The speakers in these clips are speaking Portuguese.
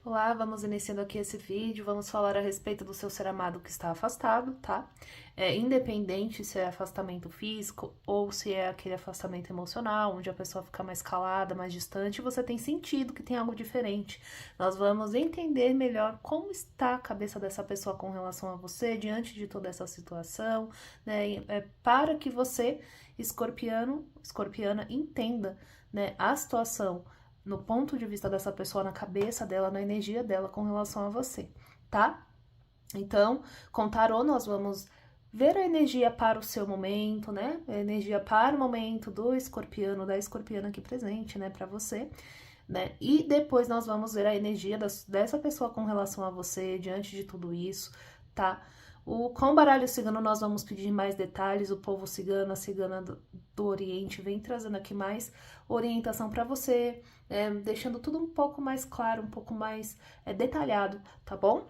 Olá, vamos iniciando aqui esse vídeo, vamos falar a respeito do seu ser amado que está afastado, tá? Independente se é afastamento físico ou se é aquele afastamento emocional, onde a pessoa fica mais calada, mais distante, você tem sentido que tem algo diferente. Nós vamos entender melhor como está a cabeça dessa pessoa com relação a você, diante de toda essa situação, né? Para que você, escorpiana, entenda, né, a situação no ponto de vista dessa pessoa, na cabeça dela, na energia dela com relação a você, tá? Então, com tarô nós vamos ver a energia para o seu momento, né? A energia para o momento do escorpiano, da escorpiana aqui presente, né, para você, né? E depois nós vamos ver a energia dessa pessoa com relação a você diante de tudo isso, tá? Com o baralho cigano nós vamos pedir mais detalhes, o povo cigano, a cigana do Oriente vem trazendo aqui mais orientação para você, deixando tudo um pouco mais claro, um pouco mais detalhado, tá bom?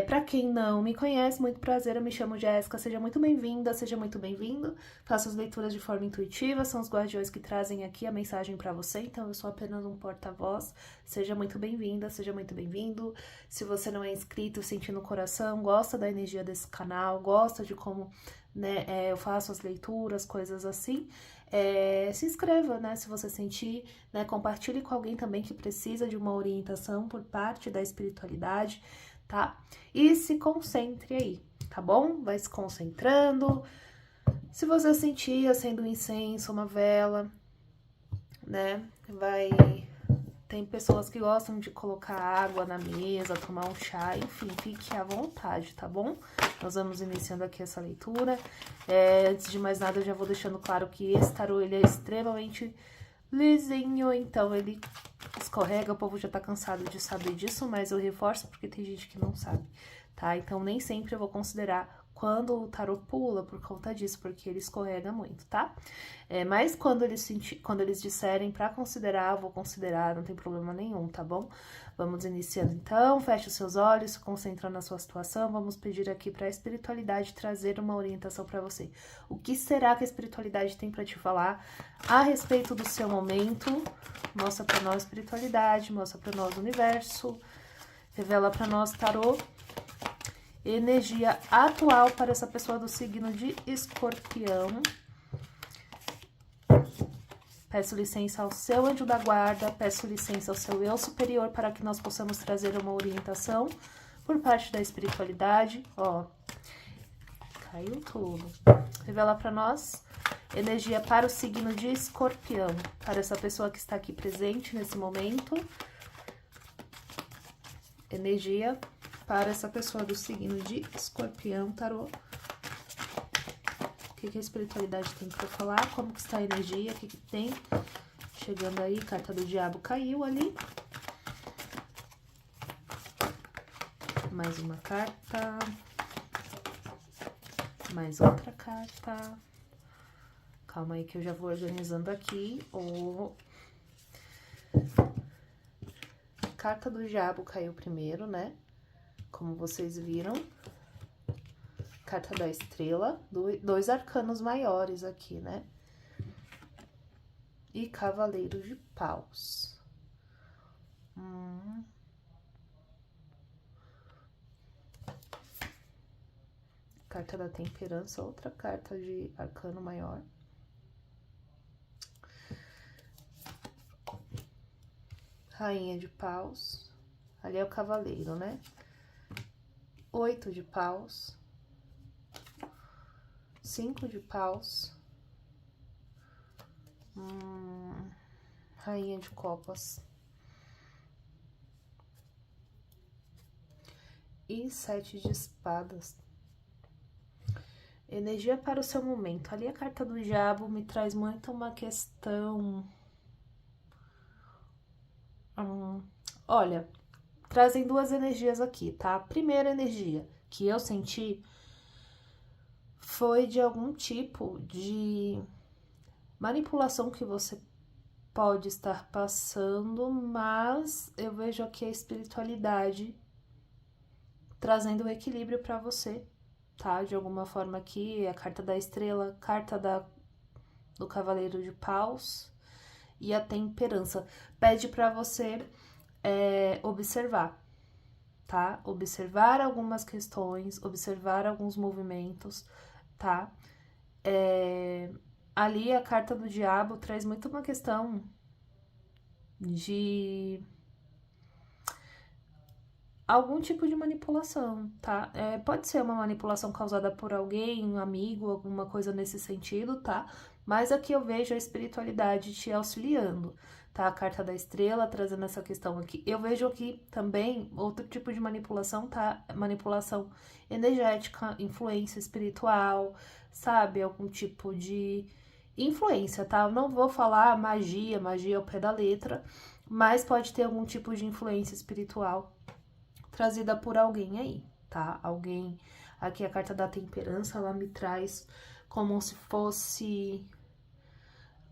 Para quem não me conhece, muito prazer, eu me chamo Jéssica, seja muito bem-vinda, seja muito bem-vindo. Faço as leituras de forma intuitiva, são os guardiões que trazem aqui a mensagem para você, então eu sou apenas um porta-voz. Seja muito bem-vinda, seja muito bem-vindo. Se você não é inscrito, sente no coração, gosta da energia desse canal, gosta de como, né, eu faço as leituras, coisas assim, se inscreva, né, se você sentir, né, compartilhe com alguém também que precisa de uma orientação por parte da espiritualidade, tá? E se concentre aí, tá bom? Vai se concentrando. Se você sentir acenda um incenso, uma vela, né? Tem pessoas que gostam de colocar água na mesa, tomar um chá, enfim, fique à vontade, tá bom? Nós vamos iniciando aqui essa leitura. Antes de mais nada, eu já vou deixando claro que esse tarô, ele é extremamente lisinho, então ele escorrega, o povo já tá cansado de saber disso, mas eu reforço porque tem gente que não sabe, tá? Então nem sempre eu vou considerar quando o tarô pula por conta disso, porque ele escorrega muito, tá? Mas quando eles disserem pra considerar, eu vou considerar, não tem problema nenhum, tá bom? Vamos iniciando então, feche os seus olhos, se concentra na sua situação, vamos pedir aqui pra espiritualidade trazer uma orientação pra você. O que será que a espiritualidade tem pra te falar a respeito do seu momento? Mostra pra nós espiritualidade, mostra pra nós o universo, revela pra nós tarô, energia atual para essa pessoa do signo de Escorpião. Peço licença ao seu anjo da guarda, peço licença ao seu eu superior para que nós possamos trazer uma orientação por parte da espiritualidade. Ó, caiu tudo. Revela para nós energia para o signo de Escorpião, para essa pessoa que está aqui presente nesse momento. Energia para essa pessoa do signo de Escorpião, tarô. O que a espiritualidade tem para falar? Como que está a energia? O que tem? Chegando aí, carta do diabo caiu ali. Mais uma carta. Mais outra carta. Calma aí que eu já vou organizando aqui. Carta do diabo caiu primeiro, né? Como vocês viram. Carta da estrela, dois arcanos maiores aqui, né? E cavaleiro de paus. Carta da temperança, outra carta de arcano maior. Rainha de paus. Ali é o cavaleiro, né? 8 de paus. 5 de paus. Rainha de copas. E 7 de espadas. Energia para o seu momento. Ali a carta do diabo me traz muito uma questão... olha, trazem duas energias aqui, tá? A primeira energia que eu senti foi de algum tipo de manipulação que você pode estar passando, mas eu vejo aqui a espiritualidade trazendo o equilíbrio para você, tá? De alguma forma aqui, a carta da estrela, carta do cavaleiro de paus e a temperança. Pede para você observar, tá? Observar algumas questões, observar alguns movimentos, tá? Ali a carta do diabo traz muito uma questão de algum tipo de manipulação, tá? Pode ser uma manipulação causada por alguém, um amigo, alguma coisa nesse sentido, tá? Mas aqui eu vejo a espiritualidade te auxiliando, tá? A carta da estrela trazendo essa questão aqui. Eu vejo aqui também outro tipo de manipulação, tá? Manipulação energética, influência espiritual, sabe? Algum tipo de influência, tá? Eu não vou falar magia, magia ao pé da letra, mas pode ter algum tipo de influência espiritual trazida por alguém aí, tá? Alguém, aqui a carta da temperança, ela me traz como se fosse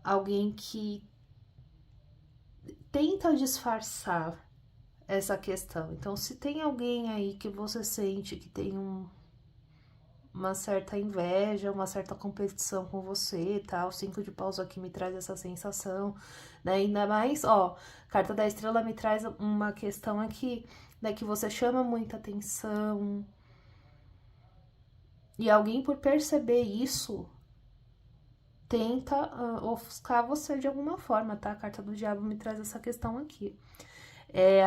alguém que tenta disfarçar essa questão. Então, se tem alguém aí que você sente que tem uma certa inveja, uma certa competição com você, tá? O 5 de paus aqui me traz essa sensação, né? Ainda mais, ó, carta da estrela me traz uma questão aqui, né, que você chama muita atenção. E alguém, por perceber isso, tenta ofuscar você de alguma forma, tá? A carta do diabo me traz essa questão aqui.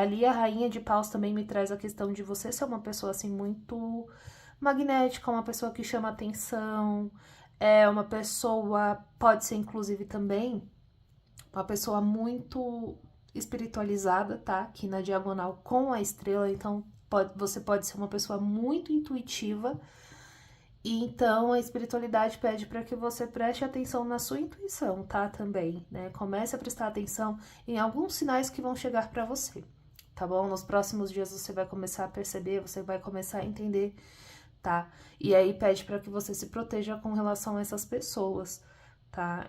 Ali a rainha de paus também me traz a questão de você ser uma pessoa, assim, muito magnética, uma pessoa que chama atenção, uma pessoa, pode ser inclusive também, uma pessoa muito espiritualizada, tá? Aqui na diagonal com a estrela, então você pode ser uma pessoa muito intuitiva, e então a espiritualidade pede para que você preste atenção na sua intuição, tá? Também, né? Comece a prestar atenção em alguns sinais que vão chegar para você, tá bom? Nos próximos dias você vai começar a perceber, você vai começar a entender, tá? E aí pede para que você se proteja com relação a essas pessoas, tá?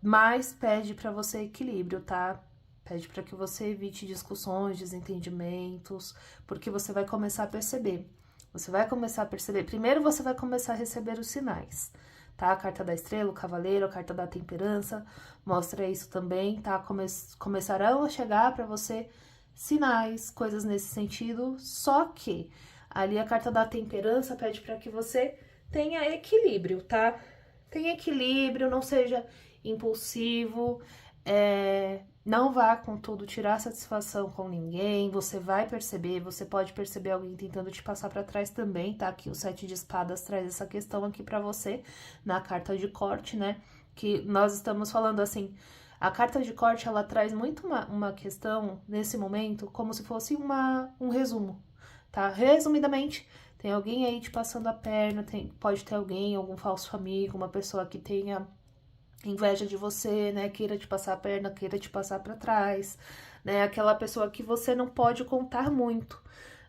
Mas pede para você equilíbrio, tá? Pede para que você evite discussões, desentendimentos, porque você vai começar a perceber. Você vai começar a perceber. Primeiro você vai começar a receber os sinais, tá? A carta da estrela, o cavaleiro, a carta da temperança mostra isso também, tá? Começarão a chegar para você sinais, coisas nesse sentido, só que ali a carta da temperança pede para que você tenha equilíbrio, tá? Tenha equilíbrio, não seja impulsivo, não vá com tudo tirar satisfação com ninguém, você vai perceber, você pode perceber alguém tentando te passar para trás também, tá? Aqui o 7 de espadas traz essa questão aqui para você, na carta de corte, né? Que nós estamos falando assim, a carta de corte, ela traz muito uma questão, nesse momento, como se fosse um resumo, tá? Resumidamente, tem alguém aí te passando a perna, pode ter alguém, algum falso amigo, uma pessoa que tenha inveja de você, né? Queira te passar a perna, queira te passar para trás, né? Aquela pessoa que você não pode contar muito,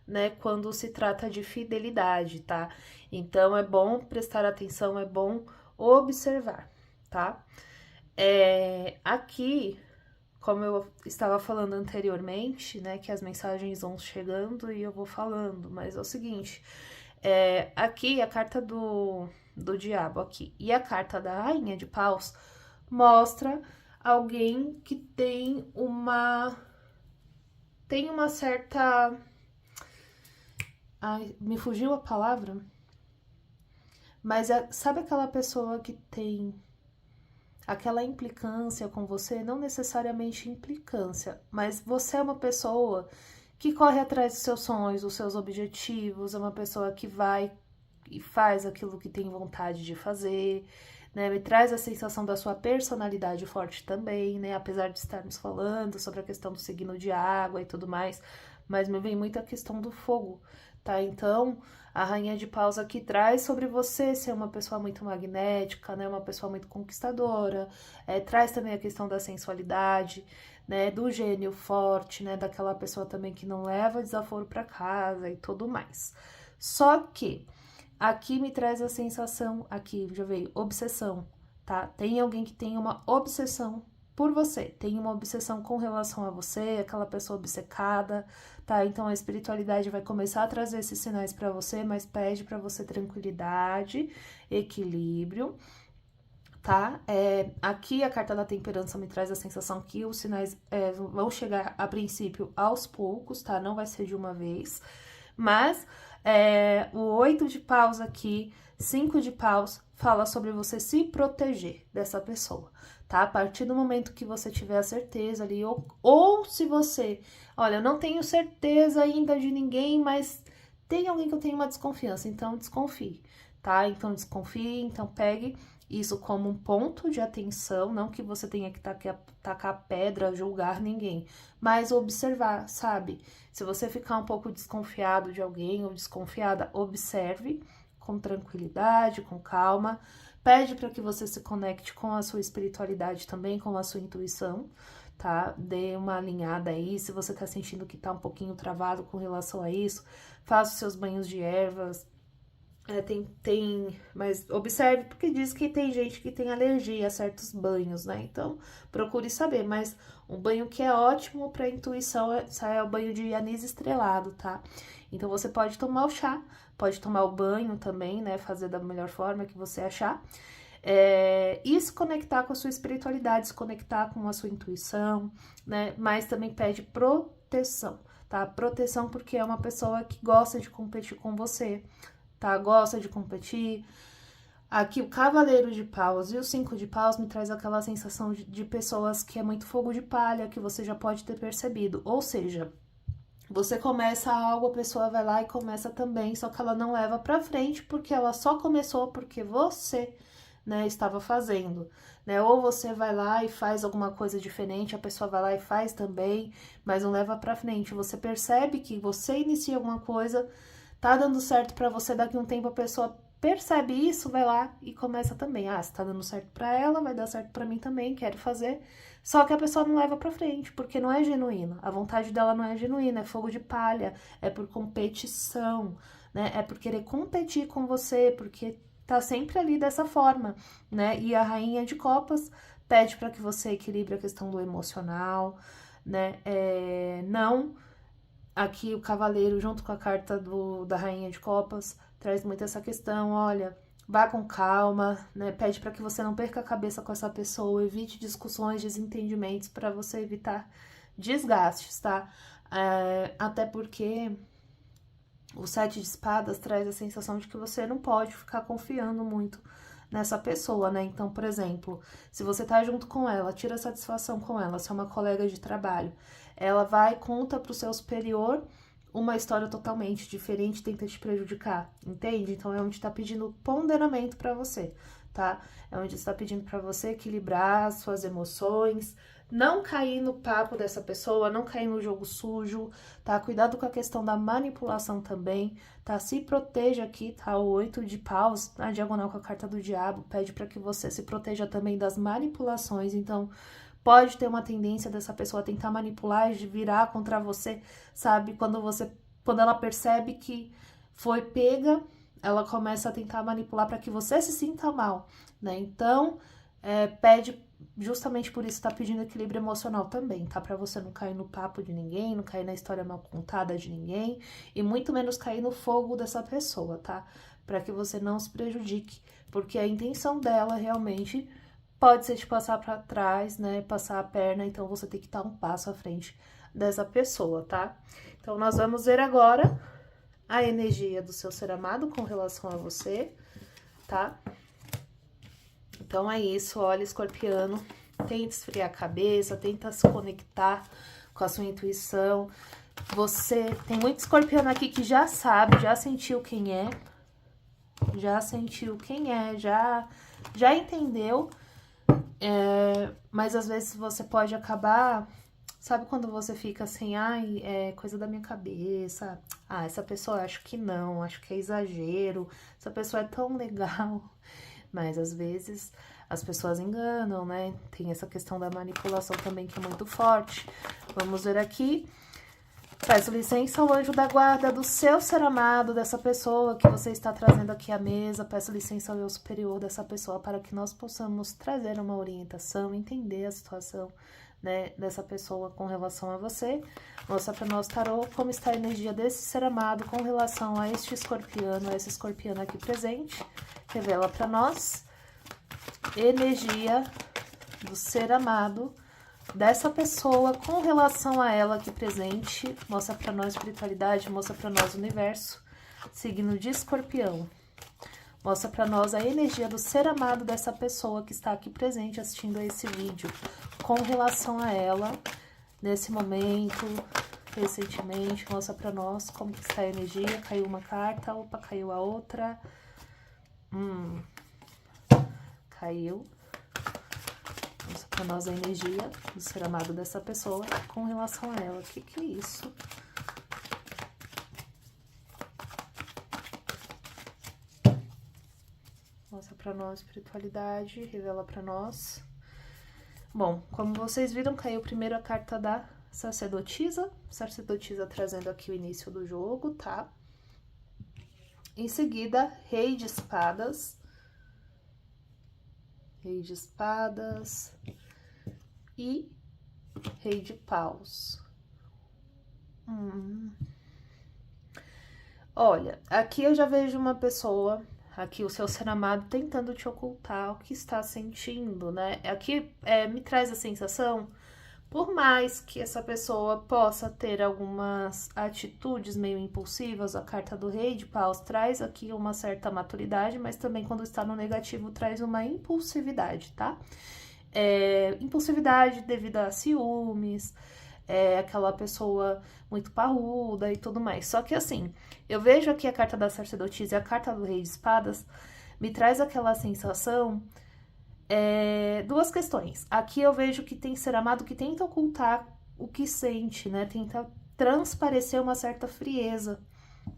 né? Quando se trata de fidelidade, tá? Então é bom prestar atenção, é bom observar, tá? Aqui, como eu estava falando anteriormente, né? Que as mensagens vão chegando e eu vou falando, mas é o seguinte, aqui a carta do diabo aqui e a carta da rainha de paus mostra alguém que tem uma certa, ai, me fugiu a palavra, mas sabe aquela pessoa que tem aquela implicância com você, não necessariamente implicância, mas você é uma pessoa que corre atrás dos seus sonhos, dos seus objetivos, é uma pessoa que vai e faz aquilo que tem vontade de fazer, né? Me traz a sensação da sua personalidade forte também, né? Apesar de estarmos falando sobre a questão do signo de água e tudo mais, mas me vem muito a questão do fogo, tá? Então, a rainha de paus aqui traz sobre você ser uma pessoa muito magnética, né? Uma pessoa muito conquistadora, traz também a questão da sensualidade, né? Do gênio forte, né? Daquela pessoa também que não leva desaforo para casa e tudo mais. Só que aqui me traz a sensação, aqui já veio, obsessão, tá? Tem alguém que tem uma obsessão por você, tem uma obsessão com relação a você, aquela pessoa obcecada, tá? Então a espiritualidade vai começar a trazer esses sinais para você, mas pede para você tranquilidade, equilíbrio, tá? Aqui a carta da temperança me traz a sensação que os sinais vão chegar, a princípio, aos poucos, tá? Não vai ser de uma vez. Mas o 8 de paus aqui, 5 de paus, fala sobre você se proteger dessa pessoa, tá? A partir do momento que você tiver a certeza ali, ou se você, olha, eu não tenho certeza ainda de ninguém, mas tem alguém que eu tenho uma desconfiança, então desconfie, tá? Então desconfie, então pegue isso como um ponto de atenção, não que você tenha que tacar pedra, julgar ninguém, mas observar, sabe? Se você ficar um pouco desconfiado de alguém ou desconfiada, observe com tranquilidade, com calma. Pede para que você se conecte com a sua espiritualidade também, com a sua intuição, tá? Dê uma alinhada aí. Se você tá sentindo que tá um pouquinho travado com relação a isso, faça os seus banhos de ervas. Mas observe, porque diz que tem gente que tem alergia a certos banhos, né? Então, procure saber. Mas um banho que é ótimo para intuição é o banho de anis estrelado, tá? Então, você pode tomar o chá, pode tomar o banho também, né? Fazer da melhor forma que você achar. E se conectar com a sua espiritualidade, se conectar com a sua intuição, né? Mas também pede proteção, tá? Proteção porque é uma pessoa que gosta de competir com você, tá? Gosta de competir. Aqui o cavaleiro de paus e o 5 de paus me traz aquela sensação de pessoas que é muito fogo de palha, que você já pode ter percebido. Ou seja, você começa algo, a pessoa vai lá e começa também, só que ela não leva pra frente porque ela só começou porque você, né, estava fazendo, né? Ou você vai lá e faz alguma coisa diferente, a pessoa vai lá e faz também, mas não leva pra frente. Você percebe que você inicia alguma coisa, tá dando certo pra você, daqui a um tempo a pessoa percebe isso, vai lá e começa também. Se tá dando certo pra ela, vai dar certo pra mim também, quero fazer. Só que a pessoa não leva pra frente, porque não é genuína. A vontade dela não é genuína, é fogo de palha, é por competição, né? É por querer competir com você, porque tá sempre ali dessa forma, né? E a rainha de copas pede pra que você equilibre a questão do emocional, né? Não... Aqui o cavaleiro, junto com a carta da rainha de copas, traz muito essa questão, olha, vá com calma, né? Pede para que você não perca a cabeça com essa pessoa, evite discussões, desentendimentos para você evitar desgastes, tá? Até porque o 7 de espadas traz a sensação de que você não pode ficar confiando muito nessa pessoa, né? Então, por exemplo, se você tá junto com ela, tira satisfação com ela, se é uma colega de trabalho, ela vai e conta pro seu superior uma história totalmente diferente, tenta te prejudicar, entende? Então é onde tá pedindo ponderamento pra você, tá? É onde está pedindo pra você equilibrar as suas emoções, não cair no papo dessa pessoa, não cair no jogo sujo, tá? Cuidado com a questão da manipulação também, tá? Se proteja aqui, tá? O 8 de paus, na diagonal com a carta do diabo, pede para que você se proteja também das manipulações, então pode ter uma tendência dessa pessoa tentar manipular e virar contra você, sabe? Quando ela percebe que foi pega, ela começa a tentar manipular para que você se sinta mal, né? Então, pede, justamente por isso tá pedindo equilíbrio emocional também, tá? Pra você não cair no papo de ninguém, não cair na história mal contada de ninguém e muito menos cair no fogo dessa pessoa, tá? Pra que você não se prejudique, porque a intenção dela realmente pode ser te passar pra trás, né? Passar a perna, então você tem que estar um passo à frente dessa pessoa, tá? Então nós vamos ver agora a energia do seu ser amado com relação a você, tá? Então é isso, olha, escorpiano, tenta esfriar a cabeça, tenta se conectar com a sua intuição. Você tem muito escorpiano aqui que já sabe, já sentiu quem é, já entendeu, mas às vezes você pode acabar, sabe quando você fica assim, ai, é coisa da minha cabeça, essa pessoa acho que não, acho que é exagero, essa pessoa é tão legal. Mas às vezes as pessoas enganam, né? Tem essa questão da manipulação também que é muito forte. Vamos ver aqui. Peço licença ao anjo da guarda do seu ser amado, dessa pessoa que você está trazendo aqui à mesa. Peço licença ao eu superior dessa pessoa para que nós possamos trazer uma orientação, entender a situação, né, dessa pessoa com relação a você. Mostra para nós, tarô, como está a energia desse ser amado com relação a este escorpiano, a esse escorpiano aqui presente. Revela para nós. energia do ser amado dessa pessoa com relação a ela aqui presente. Mostra pra nós espiritualidade, mostra pra nós universo. Signo de Escorpião. Mostra pra nós a energia do ser amado dessa pessoa que está aqui presente assistindo a esse vídeo. Com relação a ela, nesse momento, recentemente. Mostra pra nós como que está a energia. Caiu uma carta, opa, caiu a outra. Caiu. Mostra pra nós a energia do ser amado dessa pessoa com relação a ela. O que é isso? Mostra pra nós espiritualidade, revela pra nós. Bom, como vocês viram, caiu primeiro a carta da sacerdotisa. Sacerdotisa trazendo aqui o início do jogo, tá? Em seguida, Rei de Espadas. Rei de Espadas e Rei de Paus. Olha, aqui eu já vejo uma pessoa, aqui o seu ser amado, tentando te ocultar o que está sentindo, né? Aqui me traz a sensação, por mais que essa pessoa possa ter algumas atitudes meio impulsivas, a carta do Rei de Paus traz aqui uma certa maturidade, mas também quando está no negativo traz uma impulsividade, tá? Impulsividade devido a ciúmes, aquela pessoa muito parruda e tudo mais. Só que assim, eu vejo aqui a carta da sacerdotisa e a carta do Rei de Espadas, me traz aquela sensação... duas questões. Aqui eu vejo que tem ser amado que tenta ocultar o que sente, né? Tenta transparecer uma certa frieza,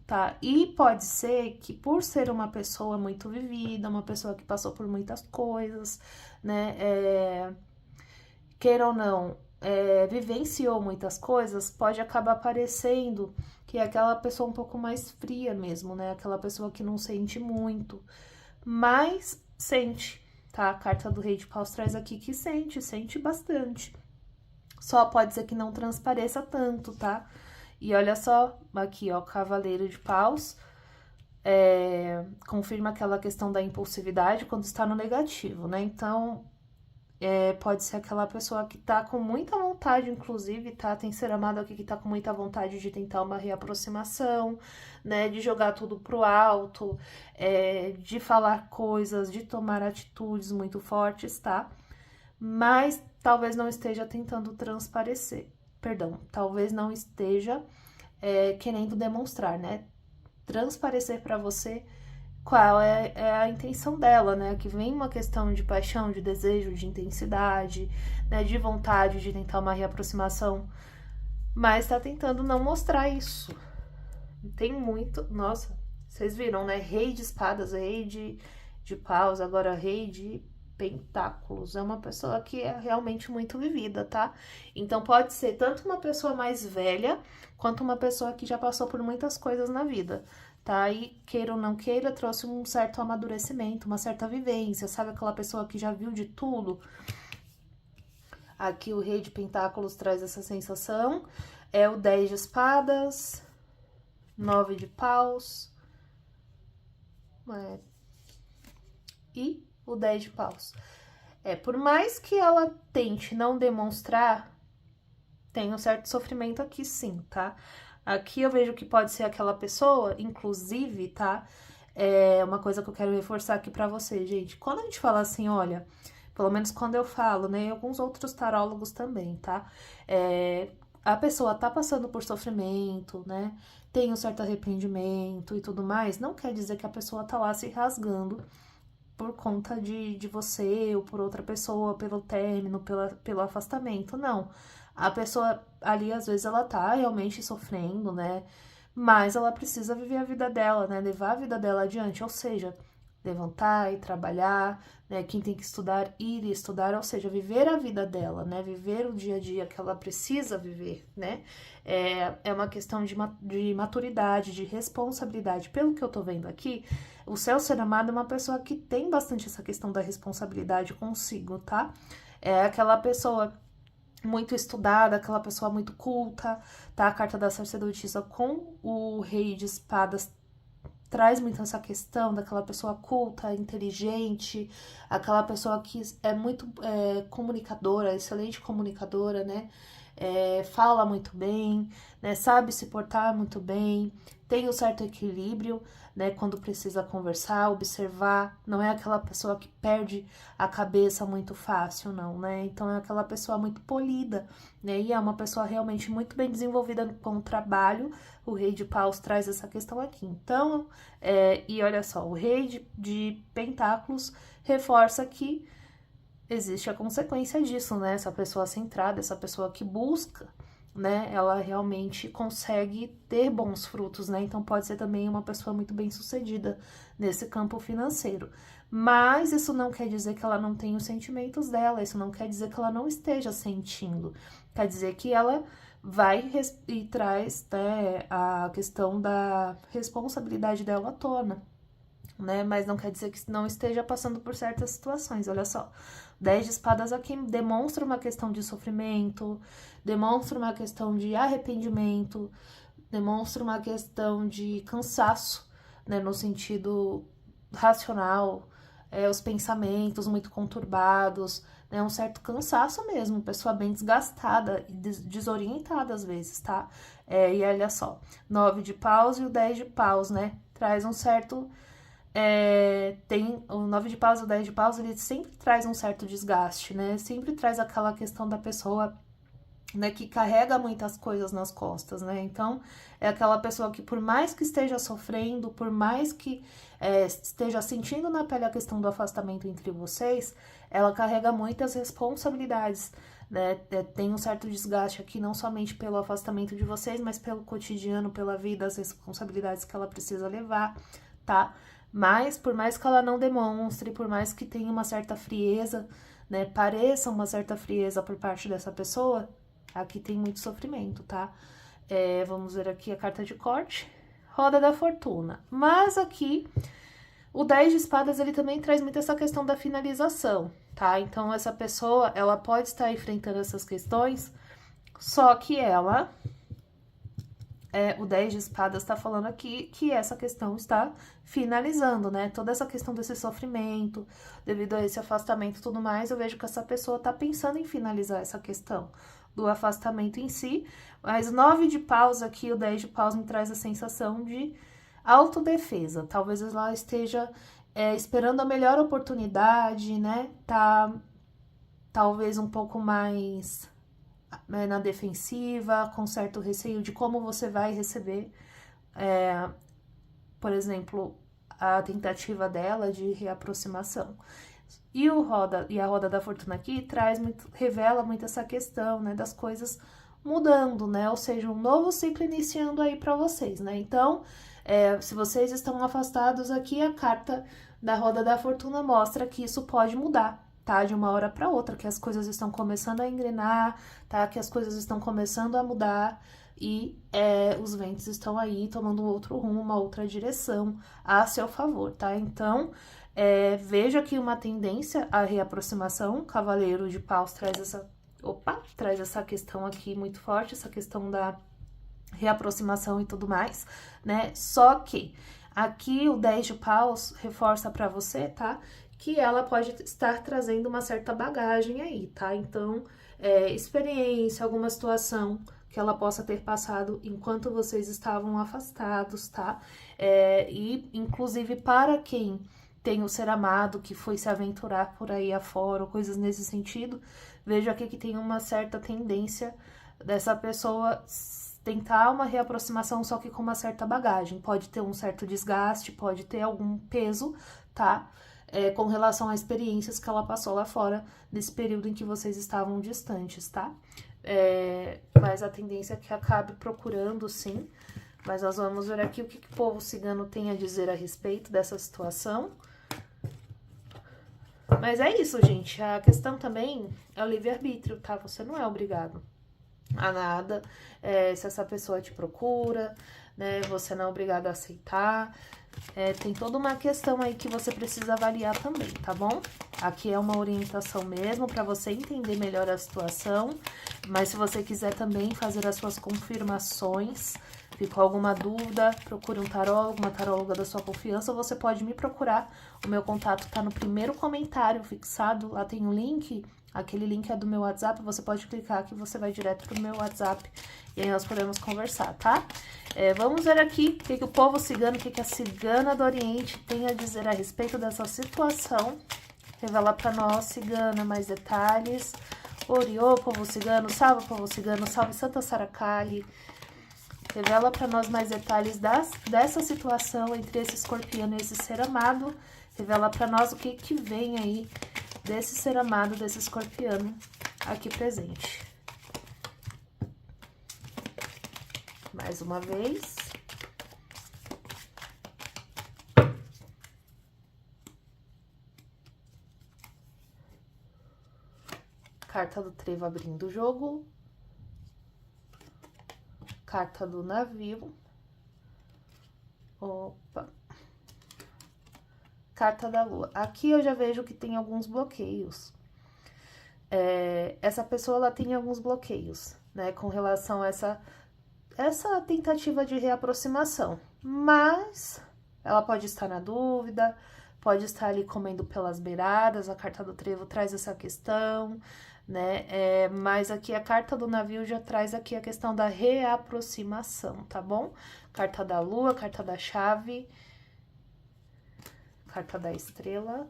tá? E pode ser que por ser uma pessoa muito vivida, uma pessoa que passou por muitas coisas, né? Queira ou não, vivenciou muitas coisas, pode acabar parecendo que é aquela pessoa um pouco mais fria mesmo, né? Aquela pessoa que não sente muito, mas sente. Tá? A carta do Rei de Paus traz aqui que sente bastante. Só pode ser que não transpareça tanto, tá? E olha só, aqui, ó, Cavaleiro de Paus. Confirma aquela questão da impulsividade quando está no negativo, né? Então, pode ser aquela pessoa que tá com muita vontade, inclusive, tá? Tem ser amado aqui que tá com muita vontade de tentar uma reaproximação, né? De jogar tudo pro alto, de falar coisas, de tomar atitudes muito fortes, tá? Mas talvez não esteja tentando transparecer. Perdão, talvez não esteja querendo demonstrar, né? Transparecer pra você qual é a intenção dela, né? Que vem uma questão de paixão, de desejo, de intensidade, né? De vontade de tentar uma reaproximação, mas tá tentando não mostrar isso. Tem muito... Nossa, vocês viram, né? Rei de espadas, rei de paus, agora rei de pentáculos. É uma pessoa que é realmente muito vivida, tá? Então pode ser tanto uma pessoa mais velha, quanto uma pessoa que já passou por muitas coisas na vida, tá? E queira ou não queira, trouxe um certo amadurecimento, uma certa vivência, sabe? Aquela pessoa que já viu de tudo. Aqui o Rei de Pentáculos traz essa sensação. É o 10 de espadas, 9 de paus, e o 10 de paus. Por mais que ela tente não demonstrar, tem um certo sofrimento aqui sim, tá? Aqui eu vejo que pode ser aquela pessoa, inclusive, tá? Uma coisa que eu quero reforçar aqui pra vocês, gente. Quando a gente fala assim, olha, pelo menos quando eu falo, né? E alguns outros tarólogos também, tá? A pessoa tá passando por sofrimento, né? Tem um certo arrependimento e tudo mais. Não quer dizer que a pessoa tá lá se rasgando por conta de você ou por outra pessoa, pelo término, pelo afastamento, não. A pessoa ali, às vezes, ela tá realmente sofrendo, né? Mas ela precisa viver a vida dela, né? Levar a vida dela adiante, ou seja, levantar e trabalhar, né? Quem tem que estudar, ir e estudar, ou seja, viver a vida dela, né? Viver o dia a dia que ela precisa viver, né? É uma questão de maturidade, de responsabilidade. Pelo que eu tô vendo aqui, o seu ser amado é uma pessoa que tem bastante essa questão da responsabilidade consigo, tá? É aquela pessoa muito estudada, aquela pessoa muito culta, tá? A carta da sacerdotisa com o Rei de Espadas traz muito essa questão daquela pessoa culta, inteligente, aquela pessoa que é muito comunicadora, excelente comunicadora, né? Fala muito bem, né? Sabe se portar muito bem, tem um certo equilíbrio, né? Quando precisa conversar, observar, não é aquela pessoa que perde a cabeça muito fácil, não, né? Então é aquela pessoa muito polida, né? E é uma pessoa realmente muito bem desenvolvida com o trabalho. O Rei de Paus traz essa questão aqui. Então, e olha só, o Rei de Pentáculos reforça que existe a consequência disso, né? Essa pessoa centrada, essa pessoa que busca, né? Ela realmente consegue ter bons frutos, né? Então pode ser também uma pessoa muito bem sucedida nesse campo financeiro. Mas isso não quer dizer que ela não tenha os sentimentos dela, isso não quer dizer que ela não esteja sentindo. Quer dizer que ela vai e traz, né, a questão da responsabilidade dela à tona, né? Mas não quer dizer que não esteja passando por certas situações. Olha só, 10 de espadas aqui demonstra uma questão de sofrimento, demonstra uma questão de arrependimento, demonstra uma questão de cansaço, né? No sentido racional, os pensamentos muito conturbados, né? Um certo cansaço mesmo, pessoa bem desgastada e desorientada às vezes, tá? E olha só, 9 de paus e o 10 de paus, né? Traz um certo tem o 9 de paus e o 10 de paus, ele sempre traz um certo desgaste, né? Sempre traz aquela questão da pessoa, né, que carrega muitas coisas nas costas, né? Então, é aquela pessoa que, por mais que esteja sofrendo, por mais que esteja sentindo na pele a questão do afastamento entre vocês, ela carrega muitas responsabilidades, né? Tem um certo desgaste aqui, não somente pelo afastamento de vocês, mas pelo cotidiano, pela vida, as responsabilidades que ela precisa levar, tá? Mas, por mais que ela não demonstre, por mais que tenha uma certa frieza, né, pareça uma certa frieza por parte dessa pessoa, aqui tem muito sofrimento, tá? Vamos ver aqui a carta de corte, roda da fortuna. Mas aqui, o 10 de espadas, ele também traz muito essa questão da finalização, tá? Então, essa pessoa, ela pode estar enfrentando essas questões, só que ela... o 10 de espadas está falando aqui que essa questão está finalizando, né? Toda essa questão desse sofrimento, devido a esse afastamento e tudo mais, eu vejo que essa pessoa está pensando em finalizar essa questão do afastamento em si. Mas 9 de paus aqui, o 10 de paus me traz a sensação de autodefesa. Talvez ela esteja esperando a melhor oportunidade, né? Tá talvez um pouco mais... na defensiva, com certo receio de como você vai receber, por exemplo, a tentativa dela de reaproximação. E a roda da fortuna aqui revela muito essa questão, né, das coisas mudando, né, ou seja, um novo ciclo iniciando aí para vocês, né. Então, se vocês estão afastados aqui, a carta da roda da fortuna mostra que isso pode mudar, tá? De uma hora para outra, que as coisas estão começando a engrenar, tá? Que as coisas estão começando a mudar e os ventos estão aí tomando outro rumo, uma outra direção a seu favor, tá? Então, vejo aqui uma tendência à reaproximação. Cavaleiro de Paus traz essa questão aqui muito forte, essa questão da reaproximação e tudo mais, né? Só que aqui o 10 de Paus reforça para você, tá? Que ela pode estar trazendo uma certa bagagem aí, tá? Então, experiência, alguma situação que ela possa ter passado enquanto vocês estavam afastados, tá? E, inclusive, para quem tem o ser amado, que foi se aventurar por aí afora, ou coisas nesse sentido, vejo aqui que tem uma certa tendência dessa pessoa tentar uma reaproximação, só que com uma certa bagagem. Pode ter um certo desgaste, pode ter algum peso, tá? Com relação a experiências que ela passou lá fora, nesse período em que vocês estavam distantes, tá? Mas a tendência é que acabe procurando, sim. Mas nós vamos ver aqui o que o povo cigano tem a dizer a respeito dessa situação. Mas é isso, gente. A questão também é o livre-arbítrio, tá? Você não é obrigado a nada. Se essa pessoa te procura, né? Você não é obrigado a aceitar. Tem toda uma questão aí que você precisa avaliar também, tá bom? Aqui é uma orientação mesmo para você entender melhor a situação, mas se você quiser também fazer as suas confirmações, Ficou alguma dúvida? Procure um tarólogo, uma taróloga da sua confiança, ou você pode me procurar. O meu contato tá no primeiro comentário fixado, lá tem um link, aquele link é do meu WhatsApp, você pode clicar que você vai direto pro meu WhatsApp e aí nós podemos conversar, tá? Vamos ver aqui o que o povo cigano, o que a cigana do Oriente tem a dizer a respeito dessa situação. Revela pra nós, cigana, mais detalhes. Oriô, povo cigano, salve Santa Saracali. Revela para nós mais detalhes dessa situação entre esse escorpião e esse ser amado. Revela para nós o que vem aí desse ser amado, desse escorpião aqui presente. Mais uma vez. Carta do trevo abrindo o jogo. Carta do navio. Opa. Carta da lua. Aqui eu já vejo que tem alguns bloqueios. Essa pessoa, ela tem alguns bloqueios, né? Com relação a essa tentativa de reaproximação. Mas ela pode estar na dúvida, pode estar ali comendo pelas beiradas. A carta do trevo traz essa questão, né? Mas aqui a carta do navio já traz aqui a questão da reaproximação, tá bom? Carta da lua, carta da chave, carta da estrela.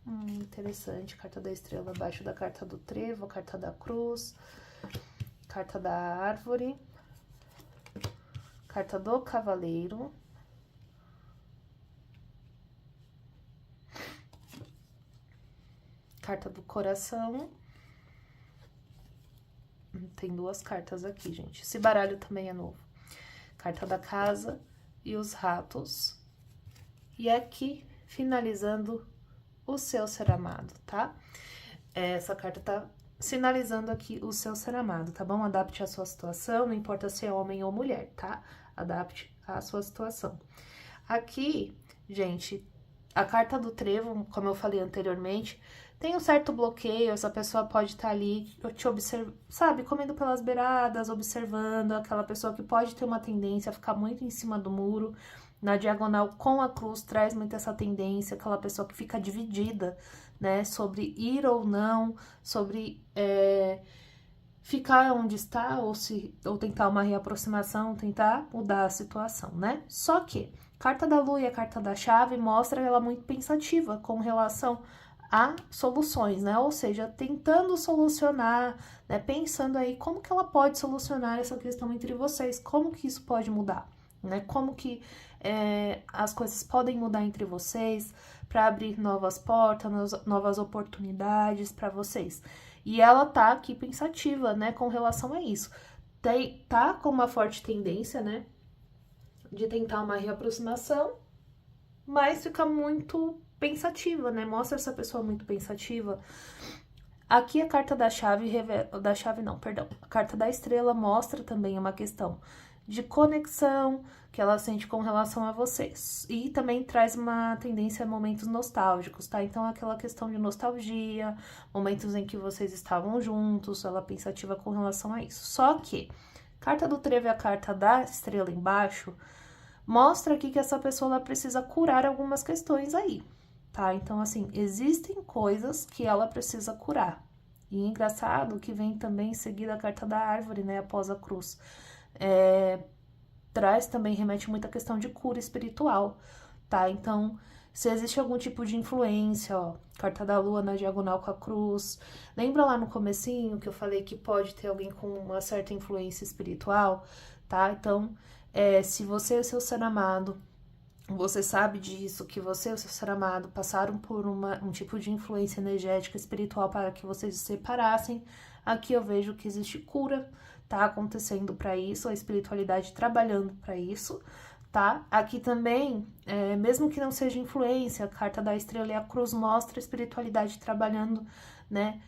Interessante, carta da estrela abaixo da carta do trevo, carta da cruz, carta da árvore, carta do cavaleiro. Carta do coração. Tem duas cartas aqui, gente. Esse baralho também é novo. Carta da casa e os ratos. E aqui, finalizando o seu ser amado, tá? Essa carta tá sinalizando aqui o seu ser amado, tá bom? Adapte a sua situação, não importa se é homem ou mulher, tá? Adapte a sua situação. Aqui, gente, a carta do trevo, como eu falei anteriormente, tem um certo bloqueio, essa pessoa pode estar ali te observando, sabe, comendo pelas beiradas, observando, aquela pessoa que pode ter uma tendência a ficar muito em cima do muro, na diagonal com a cruz traz muito essa tendência, aquela pessoa que fica dividida, né, sobre ir ou não, sobre ficar onde está, ou tentar uma reaproximação, tentar mudar a situação, né? Só que carta da lua e a carta da chave mostra ela muito pensativa com relação a soluções, né? Ou seja, tentando solucionar, né? Pensando aí como que ela pode solucionar essa questão entre vocês, como que isso pode mudar, né? Como que as coisas podem mudar entre vocês para abrir novas portas, novas oportunidades para vocês. E ela tá aqui pensativa, né? Com relação a isso. Tá com uma forte tendência, né? De tentar uma reaproximação, mas fica muito pensativa, né? Mostra essa pessoa muito pensativa. Aqui a carta da chave, a carta da estrela mostra também uma questão de conexão que ela sente com relação a vocês. E também traz uma tendência a momentos nostálgicos, tá? Então, aquela questão de nostalgia, momentos em que vocês estavam juntos, ela pensativa com relação a isso. Só que, carta do trevo e a carta da estrela embaixo, mostra aqui que essa pessoa ela precisa curar algumas questões aí, tá? Então, assim, existem coisas que ela precisa curar. E engraçado que vem também em seguida a carta da árvore, né? Após a cruz. Traz também, remete muito à questão de cura espiritual, tá? Então, se existe algum tipo de influência, ó, carta da lua na diagonal com a cruz. Lembra lá no comecinho que eu falei que pode ter alguém com uma certa influência espiritual, tá? Então, se você e o seu ser amado, você sabe disso, que você e o seu ser amado passaram por um tipo de influência energética espiritual para que vocês se separassem, aqui eu vejo que existe cura, tá acontecendo para isso, a espiritualidade trabalhando para isso, tá? Aqui também, mesmo que não seja influência, a carta da estrela e a cruz mostra a espiritualidade trabalhando, né,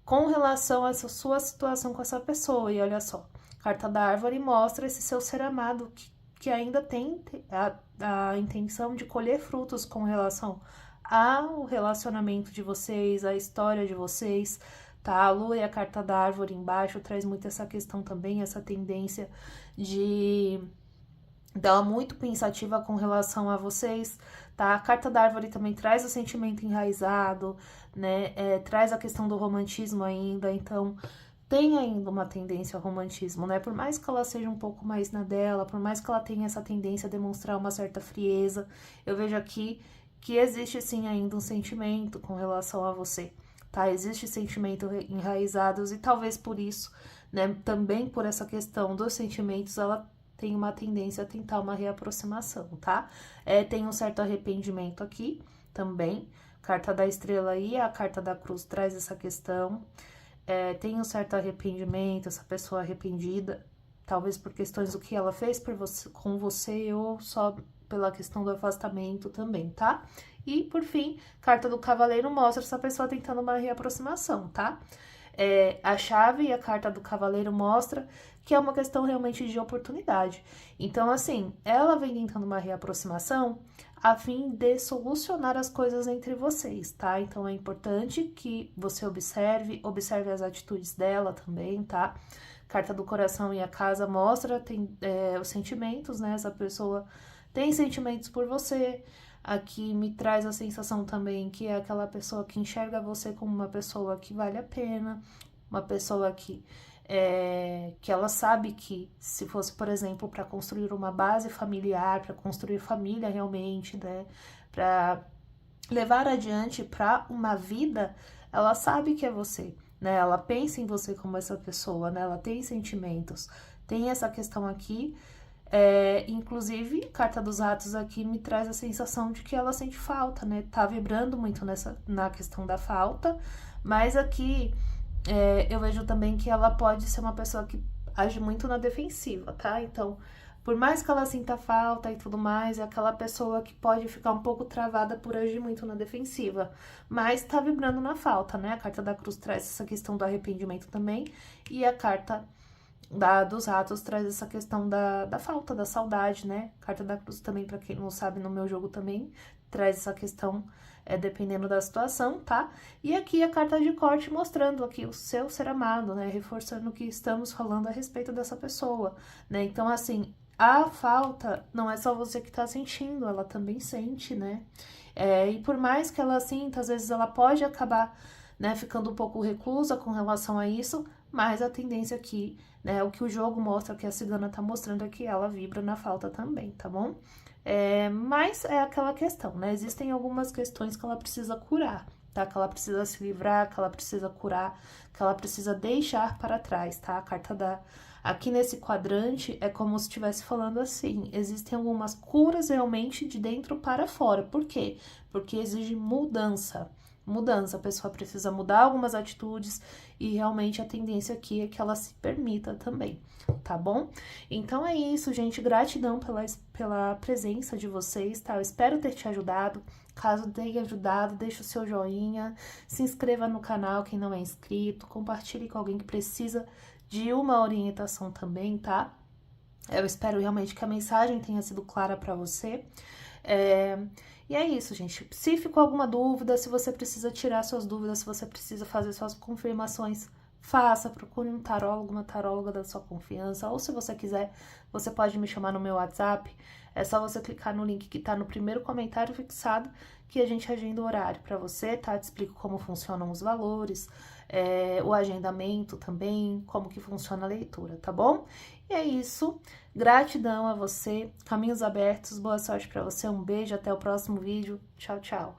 com relação a essa sua situação com essa pessoa. E olha só, a carta da árvore mostra esse seu ser amado que ainda tem a intenção de colher frutos com relação ao relacionamento de vocês, a história de vocês, tá? A lua e a carta da árvore embaixo traz muito essa questão também, essa tendência de dela muito pensativa com relação a vocês, tá? A carta da árvore também traz o sentimento enraizado, né? Traz a questão do romantismo ainda, então tem ainda uma tendência ao romantismo, né? Por mais que ela seja um pouco mais na dela, por mais que ela tenha essa tendência a demonstrar uma certa frieza, eu vejo aqui que existe sim ainda um sentimento com relação a você, tá? Existe sentimento enraizados e talvez por isso, né? Também por essa questão dos sentimentos, ela tem uma tendência a tentar uma reaproximação, tá? Tem um certo arrependimento aqui também. Carta da estrela e a carta da cruz traz essa questão. Tem um certo arrependimento, essa pessoa arrependida, talvez por questões do que ela fez por você, com você ou só pela questão do afastamento também, tá? E, por fim, carta do cavaleiro mostra essa pessoa tentando uma reaproximação, tá? A chave e a carta do cavaleiro mostra que é uma questão realmente de oportunidade. Então, assim, ela vem tentando uma reaproximação a fim de solucionar as coisas entre vocês, tá? Então, é importante que você observe as atitudes dela também, tá? Carta do coração e a casa mostra os sentimentos, né? Essa pessoa tem sentimentos por você. Aqui me traz a sensação também que é aquela pessoa que enxerga você como uma pessoa que vale a pena, uma pessoa que ela sabe que se fosse, por exemplo, para construir uma base familiar, para construir família realmente, né, para levar adiante para uma vida, ela sabe que é você, né? Ela pensa em você como essa pessoa, né? Ela tem sentimentos. Tem essa questão aqui. Inclusive, carta dos ratos aqui me traz a sensação de que ela sente falta, né? Tá vibrando muito na questão da falta, mas aqui eu vejo também que ela pode ser uma pessoa que age muito na defensiva, tá? Então, por mais que ela sinta falta e tudo mais, é aquela pessoa que pode ficar um pouco travada por agir muito na defensiva, mas tá vibrando na falta, né? A carta da cruz traz essa questão do arrependimento também, e a carta dos ratos traz essa questão da falta, da saudade, né? Carta da cruz também, pra quem não sabe, no meu jogo também traz essa questão, dependendo da situação, tá? E aqui a carta de corte mostrando aqui o seu ser amado, né? Reforçando o que estamos falando a respeito dessa pessoa, né? Então, assim, a falta não é só você que tá sentindo, ela também sente, né? E por mais que ela sinta, às vezes ela pode acabar, né, ficando um pouco reclusa com relação a isso, mas a tendência aqui, né, o que o jogo mostra, o que a cigana tá mostrando é que ela vibra na falta também, tá bom? Mas é aquela questão, né? Existem algumas questões que ela precisa curar, tá? Que ela precisa se livrar, que ela precisa curar, que ela precisa deixar para trás, tá? A carta aqui nesse quadrante é como se estivesse falando assim, existem algumas curas realmente de dentro para fora. Por quê? Porque exige mudança. A pessoa precisa mudar algumas atitudes e realmente a tendência aqui é que ela se permita também, tá bom? Então é isso, gente, gratidão pela presença de vocês, tá? Eu espero ter te ajudado. Caso tenha ajudado, deixa o seu joinha, se inscreva no canal quem não é inscrito, compartilhe com alguém que precisa de uma orientação também, tá? Eu espero realmente que a mensagem tenha sido clara para você. E é isso, gente. Se ficou alguma dúvida, se você precisa tirar suas dúvidas, se você precisa fazer suas confirmações, faça, procure um tarólogo, uma taróloga da sua confiança, ou se você quiser, você pode me chamar no meu WhatsApp, é só você clicar no link que tá no primeiro comentário fixado, que a gente agenda o horário para você, tá? Te explico como funcionam os valores, o agendamento também, como que funciona a leitura, tá bom? E é isso, gratidão a você, caminhos abertos, boa sorte para você, um beijo, até o próximo vídeo, tchau, tchau!